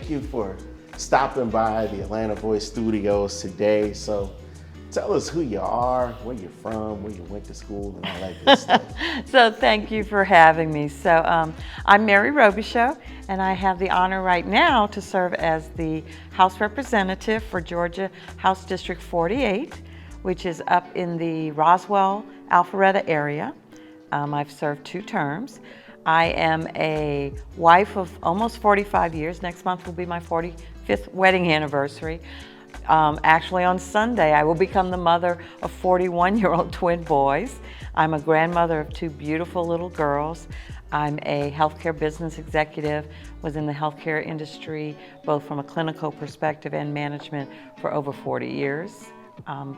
thank you for stopping by the Atlanta Voice Studios today. So tell us who you are, where you're from, where you went to school, and all that good stuff. So thank you for having me. So I'm Mary Robichaux, and I have the honor right now to serve as the House Representative for Georgia House District 48, which is up in the Roswell, Alpharetta area. I've served 2 terms. I am a wife of almost 45 years. Next month will be my 45th wedding anniversary. Actually on Sunday, I will become the mother of 41-year-old twin boys. I'm a grandmother of 2 beautiful little girls. I'm a healthcare business executive, was in the healthcare industry, both from a clinical perspective and management for over 40 years.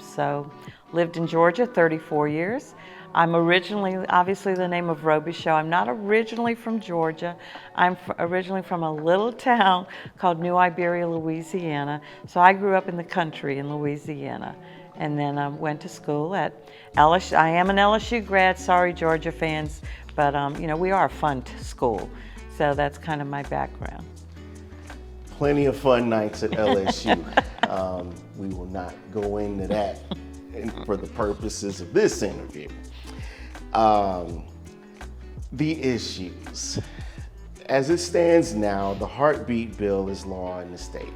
So lived in Georgia 34 years. I'm originally, obviously the name of Robichaux, I'm not originally from Georgia. I'm originally from a little town called New Iberia, Louisiana. So I grew up in the country in Louisiana, and then went to school at LSU. I am an LSU grad, sorry Georgia fans, but you know, we are a fun school. So that's kind of my background. Plenty of fun nights at LSU. We will not go into that for the purposes of this interview. The issues. As it stands now, the heartbeat bill is law in the state,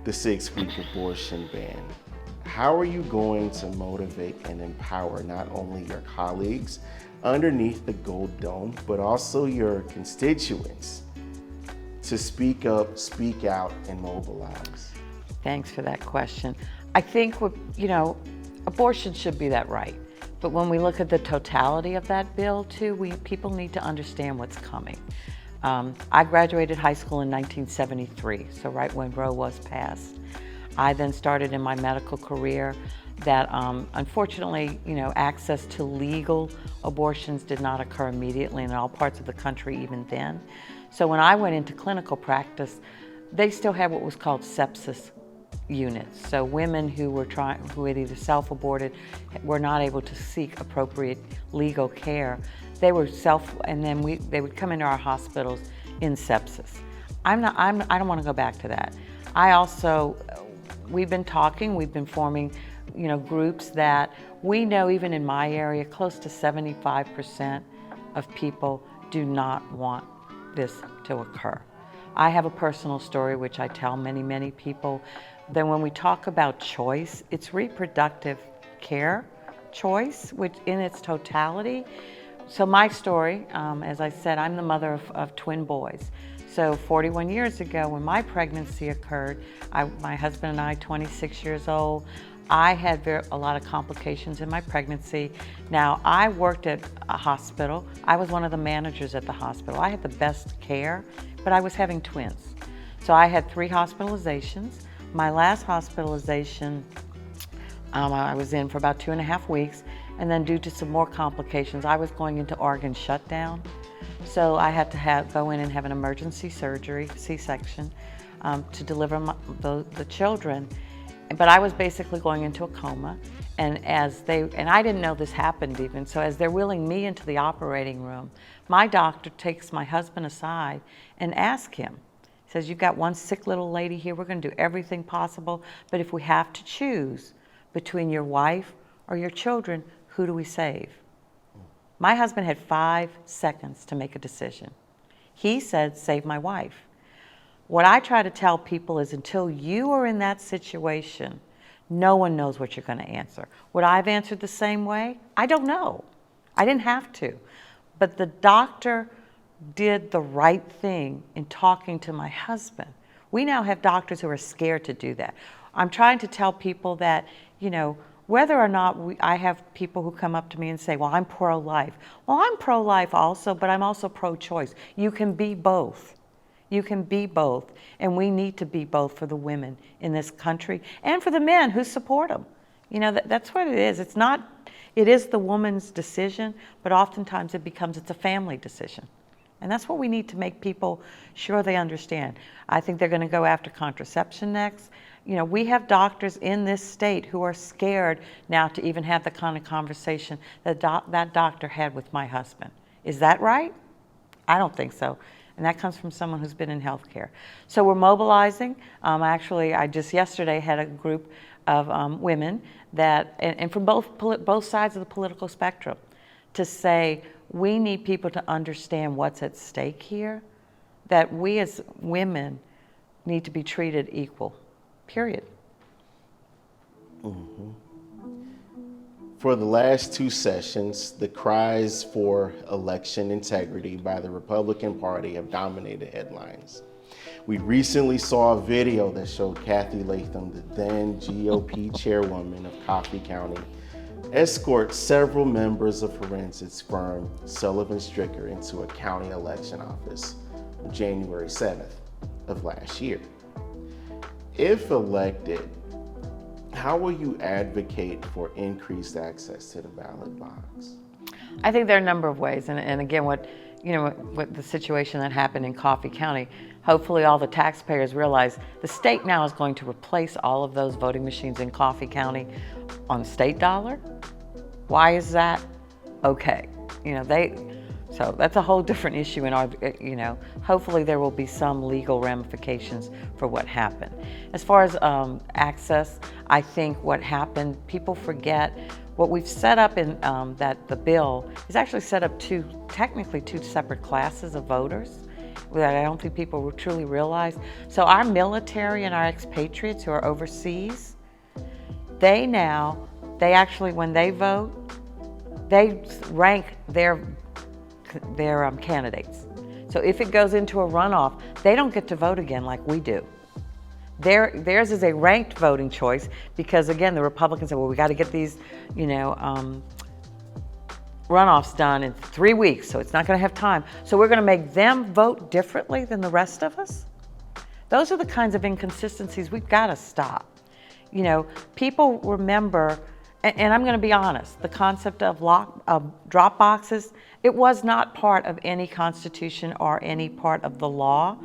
the 6-week abortion ban. How are you going to motivate and empower not only your colleagues underneath the Gold Dome, but also your constituents to speak up, speak out, and mobilize? Thanks for that question. I think, you know, abortion should be that right. But when we look at the totality of that bill too, people need to understand what's coming. I graduated high school in 1973, so right when Roe was passed. I then started in my medical career that unfortunately, you know, access to legal abortions did not occur immediately in all parts of the country even then. So when I went into clinical practice, they still had what was called sepsis units. So women who had either self-aborted, were not able to seek appropriate legal care. They were and then they would come into our hospitals in sepsis. I don't want to go back to that. We've been forming, you know, groups that we know even in my area, close to 75% of people do not want this to occur. I have a personal story which I tell many, many people. Then when we talk about choice, it's reproductive care choice, which in its totality. So my story, as I said, I'm the mother of twin boys. So 41 years ago when my pregnancy occurred, my husband and I, 26 years old, I had a lot of complications in my pregnancy. Now, I worked at a hospital. I was one of the managers at the hospital. I had the best care, but I was having twins. So I had 3 hospitalizations. My last hospitalization, I was in for about 2.5 weeks, and then due to some more complications, I was going into organ shutdown. So I had to go in and have an emergency surgery, C-section, to deliver the children. But I was basically going into a coma, and I didn't know this happened even, so as they're wheeling me into the operating room, my doctor takes my husband aside and asks him, says, "You've got one sick little lady here, we're gonna do everything possible, but if we have to choose between your wife or your children, who do we save?" My husband had 5 seconds to make a decision. He said, "Save my wife." What I try to tell people is until you are in that situation, no one knows what you're gonna answer. Would I have answered the same way? I don't know. I didn't have to. But the doctor did the right thing in talking to my husband. We now have doctors who are scared to do that. I'm trying to tell people that, you know, whether or not I have people who come up to me and say, "Well, I'm pro-life." Well, I'm pro-life also, but I'm also pro-choice. You can be both. You can be both, and we need to be both for the women in this country and for the men who support them. You know, that's what it is. It is the woman's decision, but oftentimes it's a family decision. And that's what we need to make people sure they understand. I think they're going to go after contraception next. You know, we have doctors in this state who are scared now to even have the kind of conversation that that doctor had with my husband. Is that right? I don't think so. And that comes from someone who's been in healthcare. So we're mobilizing. Actually, I just yesterday had a group of women that, and from both sides of the political spectrum, to say we need people to understand what's at stake here, that we as women need to be treated equal, period. Mm-hmm. For the last two sessions, the cries for election integrity by the Republican Party have dominated headlines. We recently saw a video that showed Kathy Latham, the then GOP chairwoman of Coffee County, escort several members of forensics firm Sullivan Stricker into a county election office on January 7th of last year. If elected, how will you advocate for increased access to the ballot box? I think there are a number of ways, and again, what the situation that happened in Coffee County, hopefully all the taxpayers realize the state now is going to replace all of those voting machines in Coffee County on state dollar. Why is that? Okay, so that's a whole different issue in our, hopefully there will be some legal ramifications for what happened. As far as access, I think what happened, people forget what we've set up in that the bill is actually set up technically two separate classes of voters that I don't think people truly realize. So our military and our expatriates who are overseas, they actually, when they vote, they rank their candidates. So if it goes into a runoff, they don't get to vote again like we do. Theirs is a ranked voting choice because, again, the Republicans say, well, we got to get these, runoffs done in 3 weeks, so it's not going to have time. So we're going to make them vote differently than the rest of us. Those are the kinds of inconsistencies we've got to stop. People remember, and I'm going to be honest, the concept of drop boxes, it was not part of any constitution or any part of the law.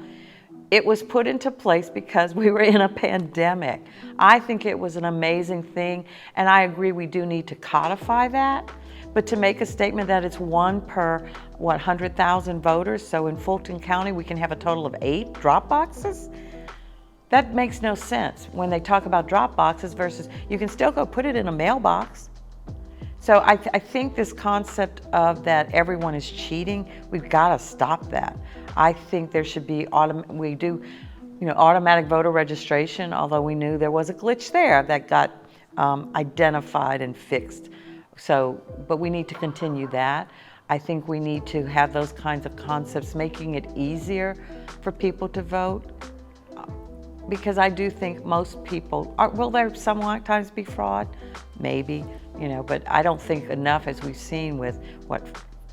It was put into place because we were in a pandemic. I think it was an amazing thing, and I agree we do need to codify that. But to make a statement that it's 1 per 100,000 voters, so in Fulton County we can have a total of 8 drop boxes, that makes no sense when they talk about drop boxes versus you can still go put it in a mailbox. So I think this concept of that everyone is cheating, we've got to stop that. I think there should be automatic voter registration, although we knew there was a glitch there that got identified and fixed. So, but we need to continue that. I think we need to have those kinds of concepts, making it easier for people to vote. Because I do think most people, will there sometimes be fraud? Maybe, but I don't think enough, as we've seen with, 4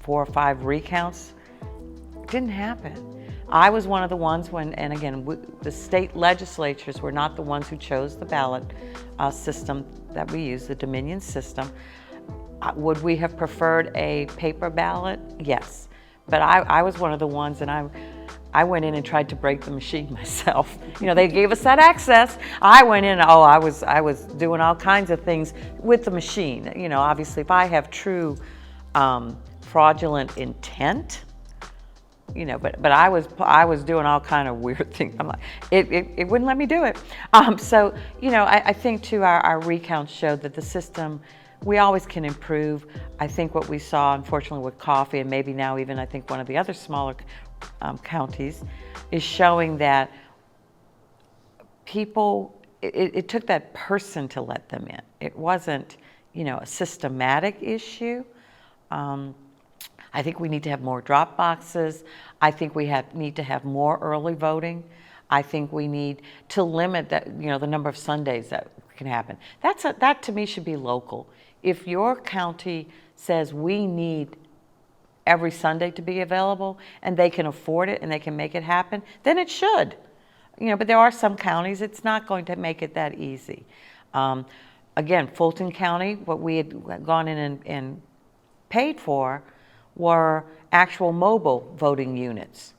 or 5 recounts, it didn't happen. I was one of the ones and again, the state legislatures were not the ones who chose the ballot system that we use, the Dominion system. Would we have preferred a paper ballot? Yes, but I was one of the ones, and I went in and tried to break the machine myself. They gave us that access. I went in, I was doing all kinds of things with the machine. Obviously if I have true fraudulent intent, but I was doing all kind of weird things. I'm like, it wouldn't let me do it. So, I think too our recounts showed that the system, we always can improve. I think what we saw, unfortunately, with Coffee, and maybe now even I think one of the other smaller counties, is showing that people, it took that person to let them in. It wasn't, a systematic issue. I think we need to have more drop boxes. I think we need to have more early voting. I think we need to limit that, the number of Sundays that can happen. That to me should be local. If your county says we need every Sunday to be available and they can afford it and they can make it happen, then it should. But there are some counties, it's not going to make it that easy. Again, Fulton County, what we had gone in and paid for were actual mobile voting units.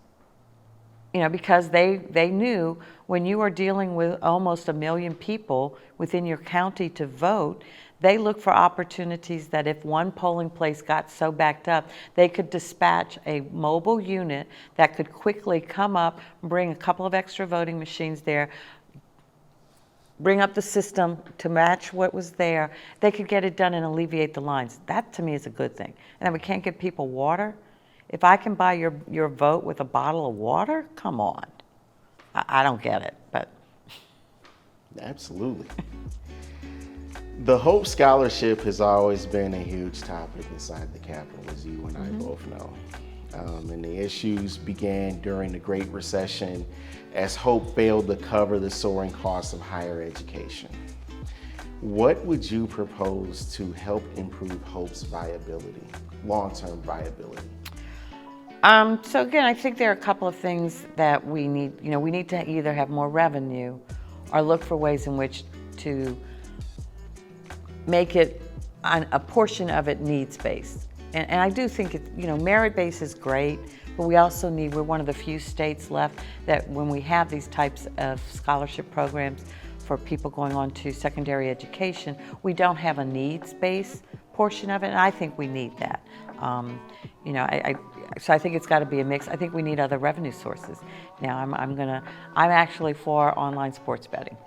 Because they knew when you are dealing with almost 1 million people within your county to vote, They look for opportunities that if one polling place got so backed up, they could dispatch a mobile unit that could quickly come up, bring a couple of extra voting machines there, bring up the system to match what was there. They could get it done and alleviate the lines. That to me is a good thing. And then we can't give people water. If I can buy your vote with a bottle of water, come on. I don't get it, but. Absolutely. The Hope Scholarship has always been a huge topic inside the Capitol, as you and I both know. And the issues began during the Great Recession as Hope failed to cover the soaring costs of higher education. What would you propose to help improve Hope's viability, long-term viability? So again, I think there are a couple of things that we need. We need to either have more revenue or look for ways in which to make it, a portion of it needs-based. And I do think merit-based is great, but we also we're one of the few states left that when we have these types of scholarship programs for people going on to secondary education, we don't have a needs-based portion of it, and I think we need that. So I think it's got to be a mix. I think we need other revenue sources. Now, I'm actually for online sports betting.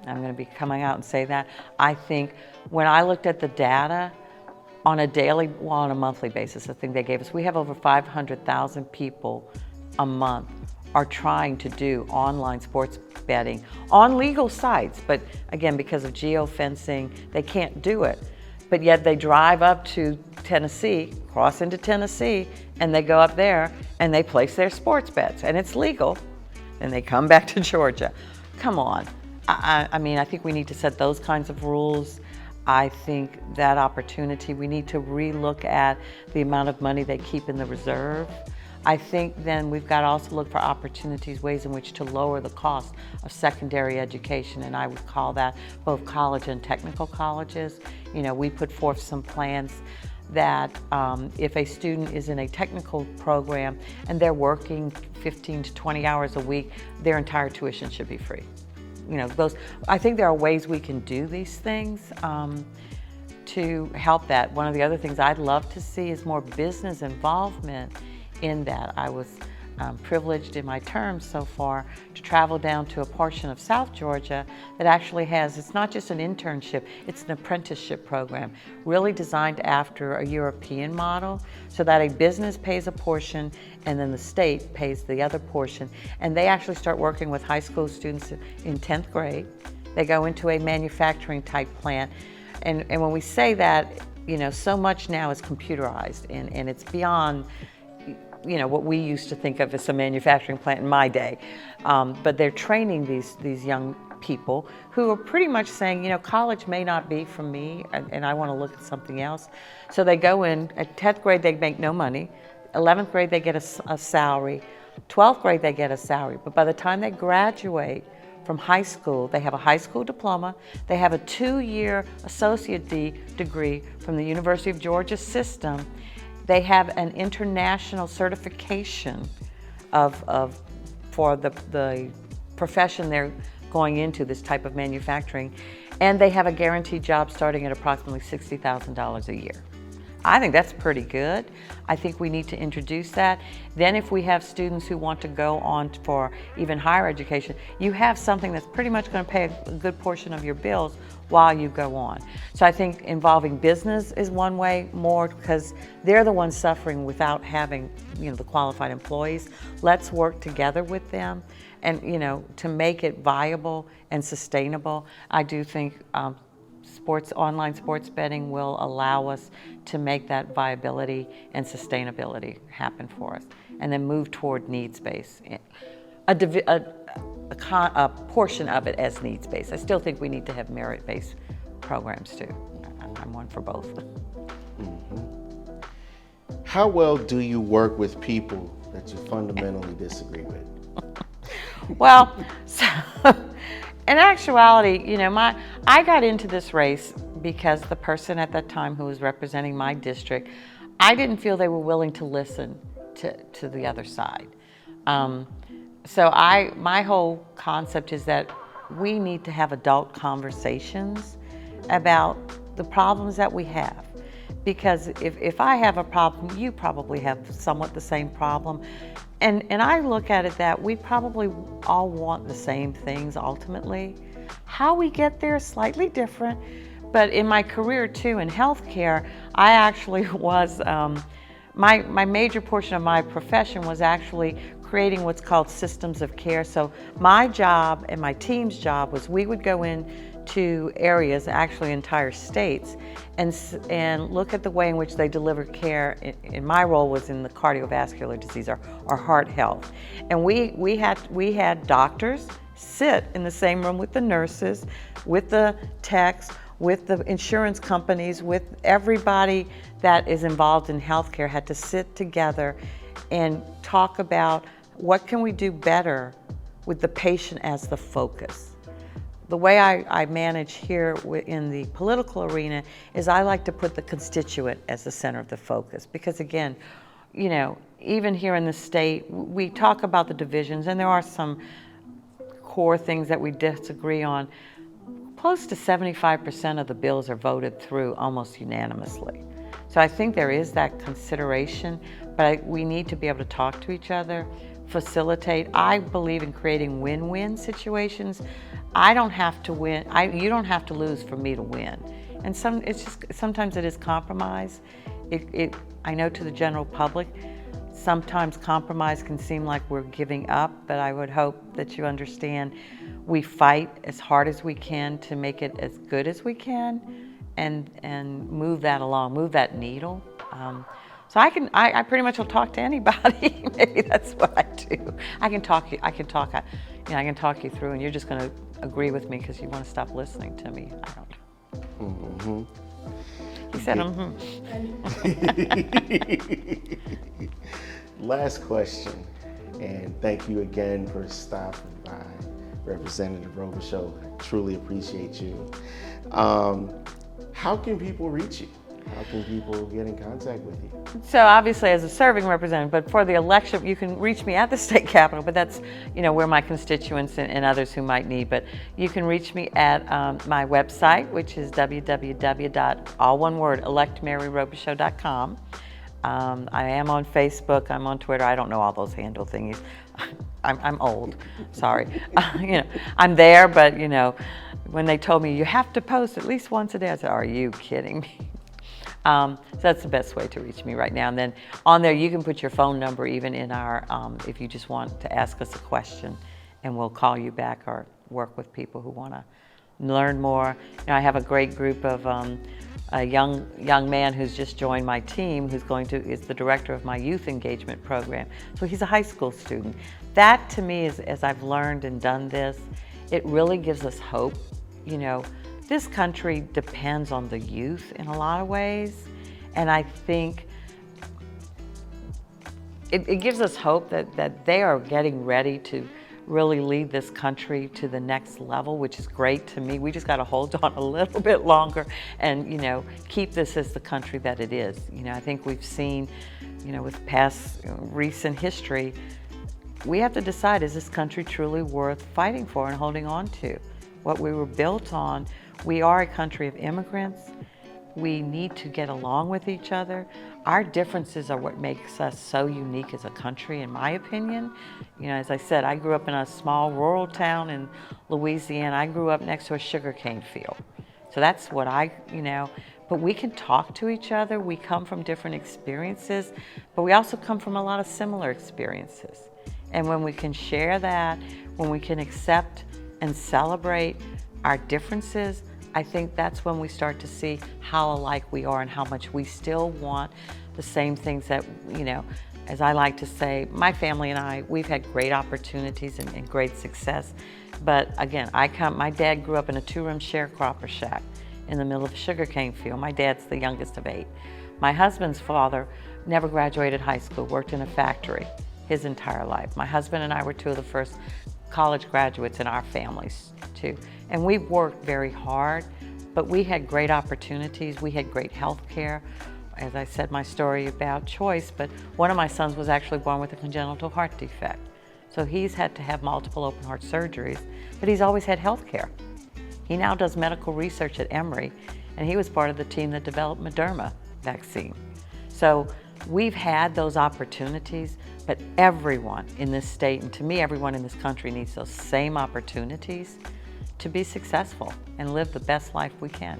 I'm going to be coming out and say that. I think when I looked at the data on a monthly basis, I think they gave us, we have over 500,000 people a month are trying to do online sports betting on legal sites. But again, because of geofencing, they can't do it. But yet they drive up to Tennessee, cross into Tennessee, and they go up there and they place their sports bets, and it's legal. And they come back to Georgia. Come on. I think we need to set those kinds of rules. I think that opportunity, we need to relook at the amount of money they keep in the reserve. I think then we've got to also look for opportunities, ways in which to lower the cost of secondary education, and I would call that both college and technical colleges. We put forth some plans that if a student is in a technical program and they're working 15 to 20 hours a week, their entire tuition should be free. I think there are ways we can do these things to help that. One of the other things I'd love to see is more business involvement in that. I was privileged in my term so far to travel down to a portion of South Georgia that actually has, it's not just an internship, it's an apprenticeship program, really designed after a European model, so that a business pays a portion and then the state pays the other portion. And they actually start working with high school students in 10th grade. They go into a manufacturing type plant. And when we say that, so much now is computerized and it's beyond what we used to think of as a manufacturing plant in my day. But they're training these young people who are pretty much saying, college may not be for me and I want to look at something else. So they go in, at 10th grade they make no money, 11th grade they get a salary, 12th grade they get a salary, but by the time they graduate from high school, they have a high school diploma, they have a 2-year associate degree from the University of Georgia system. They have an international certification for the profession they're going into, this type of manufacturing, and they have a guaranteed job starting at approximately $60,000 a year. I think that's pretty good. I think we need to introduce that. Then if we have students who want to go on for even higher education, you have something that's pretty much going to pay a good portion of your bills while you go on. So I think involving business is one way more, because they're the ones suffering without having the qualified employees. Let's work together with them and to make it viable and sustainable. I do think online sports betting will allow us to make that viability and sustainability happen for us, and then move toward needs-based. A portion of it as needs-based. I still think we need to have merit-based programs too. I'm one for both. Mm-hmm. How well do you work with people that you fundamentally disagree with? Well, so in actuality, I got into this race because the person at that time who was representing my district, I didn't feel they were willing to listen to the other side. So my whole concept is that we need to have adult conversations about the problems that we have. Because if I have a problem, you probably have somewhat the same problem. And I look at it that we probably all want the same things ultimately. How we get there is slightly different. But in my career too, in healthcare, I actually was, my major portion of my profession was actually creating what's called systems of care. So my job and my team's job was we would go in to areas, actually entire states, and look at the way in which they deliver care. In my role was in the cardiovascular disease or heart health. And we had doctors sit in the same room with the nurses, with the techs, with the insurance companies, with everybody that is involved in healthcare, had to sit together and talk about what can we do better with the patient as the focus. The way I manage here in the political arena is I like to put the constituent as the center of the focus, because again, you know, even here in the state, we talk about the divisions, and there are some core things that we disagree on. Close to 75% of the bills are voted through almost unanimously. So I think there is that consideration, but we need to be able to talk to each other, facilitate. I believe in creating win-win situations. I don't have to win, you don't have to lose for me to win. And sometimes it is compromise. I know to the general public, sometimes compromise can seem like we're giving up, but I would hope that you understand we fight as hard as we can to make it as good as we can and move that along, move that needle. So I pretty much will talk to anybody. Maybe that's what I do. I can talk you through, and you're just going to agree with me because you want to stop listening to me. I don't know. He said, Last question, and thank you again for stopping by, Representative Robichaux. I truly appreciate you. How can people reach you? How can people get in contact with you? So obviously as a serving representative, but for the election, you can reach me at the state capitol, but that's, you know, where my constituents and others who might need. But you can reach me at my website, which is www.electmaryrobichaux.com. I am on Facebook, I'm on Twitter. I don't know all those handle thingies. I'm old, sorry. You know, I'm there, but you know, when they told me you have to post at least once a day, I said, are you kidding me? So that's the best way to reach me right now. And then on there, you can put your phone number even in our, if you just want to ask us a question, and we'll call you back or work with people who want to learn more. You know, I have a great group of a young man who's just joined my team, who's is the director of my youth engagement program. So he's a high school student. That to me is, as I've learned and done this, it really gives us hope. You know, this country depends on the youth in a lot of ways, and I think it gives us hope that they are getting ready to really lead this country to the next level, which is great to me. We just got to hold on a little bit longer and, you know, keep this as the country that it is. You know, I think we've seen, you know, with past recent history, we have to decide, is this country truly worth fighting for and holding on to? What we were built on. We are a country of immigrants. We need to get along with each other. Our differences are what makes us so unique as a country, in my opinion. You know, as I said, I grew up in a small rural town in Louisiana. I grew up next to a sugarcane field. So that's what you know, but we can talk to each other. We come from different experiences, but we also come from a lot of similar experiences. And when we can share that, when we can accept and celebrate our differences, I think that's when we start to see how alike we are and how much we still want the same things that, you know, as I like to say, my family and I, we've had great opportunities and great success. But again, my dad grew up in a 2-room sharecropper shack in the middle of a sugarcane field. My dad's the youngest of 8. My husband's father never graduated high school, worked in a factory his entire life. My husband and I were 2 of the first college graduates in our families too. And we worked very hard, but we had great opportunities. We had great health care. As I said, my story about choice, but one of my sons was actually born with a congenital heart defect. So he's had to have multiple open heart surgeries, but he's always had health care. He now does medical research at Emory, and he was part of the team that developed Moderna vaccine. So we've had those opportunities, but everyone in this state, and to me, everyone in this country needs those same opportunities to be successful and live the best life we can.